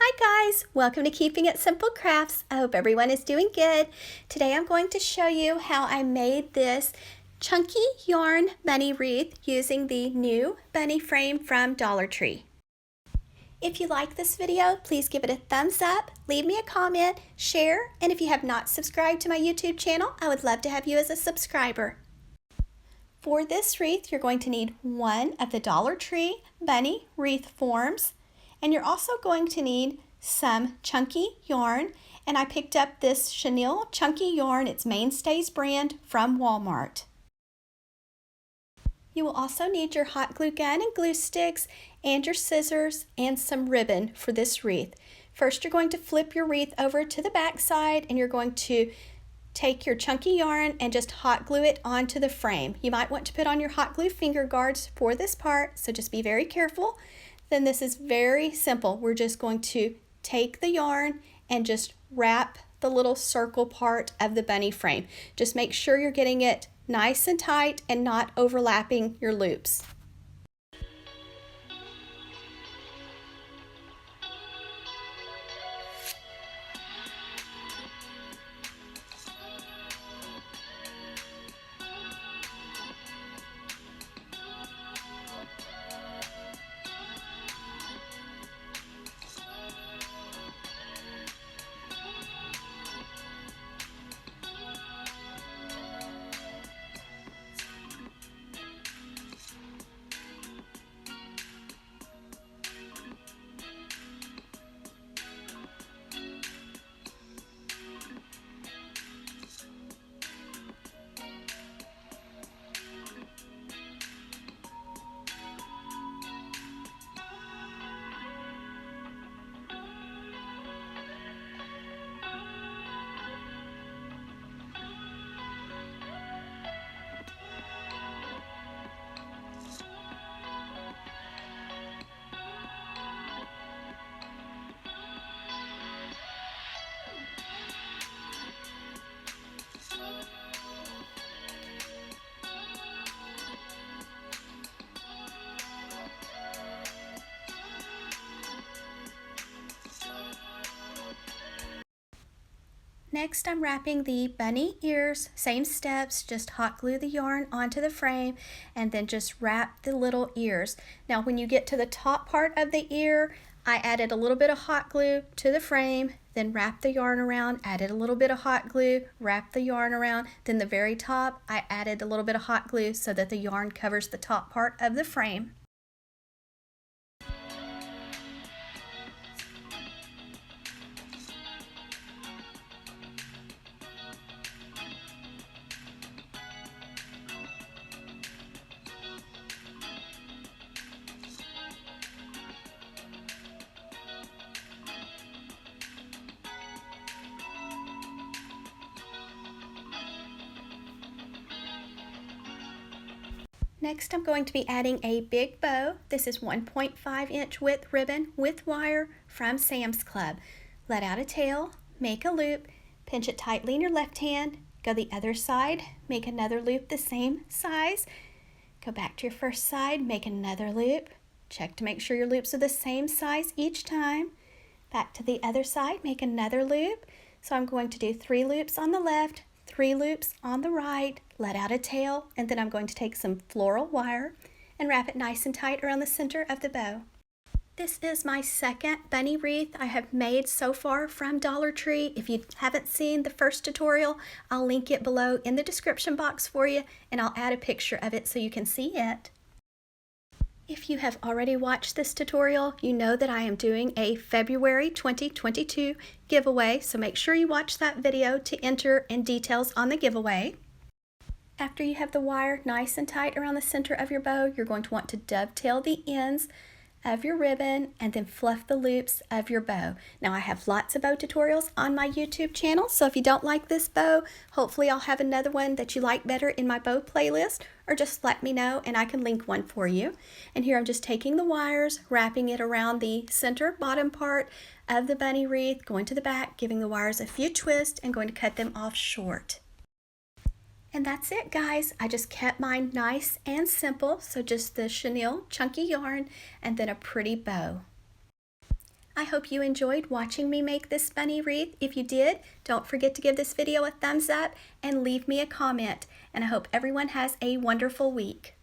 Hi guys, welcome to Keeping It Simple Crafts. I hope everyone is doing good. Today I'm going to show you how I made this chunky yarn bunny wreath using the new bunny frame from Dollar Tree. If you like this video, please give it a thumbs up, leave me a comment, share, and if you have not subscribed to my YouTube channel, I would love to have you as a subscriber. For this wreath, you're going to need one of the Dollar Tree bunny wreath forms, and you're also going to need some chunky yarn, and I picked up this chenille chunky yarn, it's Mainstays brand from Walmart. You will also need your hot glue gun and glue sticks and your scissors and some ribbon for this wreath. First, you're going to flip your wreath over to the back side and you're going to take your chunky yarn and just hot glue it onto the frame. You might want to put on your hot glue finger guards for this part, so just be very careful. Then this is very simple. We're just going to take the yarn and just wrap the little circle part of the bunny frame. Just make sure you're getting it nice and tight and not overlapping your loops. Next, I'm wrapping the bunny ears, same steps, just hot glue the yarn onto the frame and then just wrap the little ears. Now when you get to the top part of the ear, I added a little bit of hot glue to the frame, then wrapped the yarn around, added a little bit of hot glue, wrapped the yarn around, then the very top I added a little bit of hot glue so that the yarn covers the top part of the frame. Next, I'm going to be adding a big bow. This is 1.5 inch width ribbon with wire from Sam's Club. Let out a tail, make a loop, pinch it tightly in your left hand, go the other side, make another loop the same size, go back to your first side, make another loop, check to make sure your loops are the same size each time, back to the other side, make another loop. So I'm going to do 3 loops on the left, 3 loops on the right, let out a tail, and then I'm going to take some floral wire and wrap it nice and tight around the center of the bow. This is my second bunny wreath I have made so far from Dollar Tree. If you haven't seen the first tutorial, I'll link it below in the description box for you, and I'll add a picture of it so you can see it. If you have already watched this tutorial, you know that I am doing a February 2022 giveaway, so make sure you watch that video to enter in details on the giveaway. After you have the wire nice and tight around the center of your bow, you're going to want to dovetail the ends of your ribbon and then fluff the loops of your bow. Now I have lots of bow tutorials on my YouTube channel, so if you don't like this bow, hopefully I'll have another one that you like better in my bow playlist, or just let me know and I can link one for you. And here I'm just taking the wires, wrapping it around the center bottom part of the bunny wreath, going to the back, giving the wires a few twists and going to cut them off short. And that's it, guys. I just kept mine nice and simple, so just the chenille chunky yarn and then a pretty bow. I hope you enjoyed watching me make this bunny wreath. If you did, don't forget to give this video a thumbs up and leave me a comment. And I hope everyone has a wonderful week.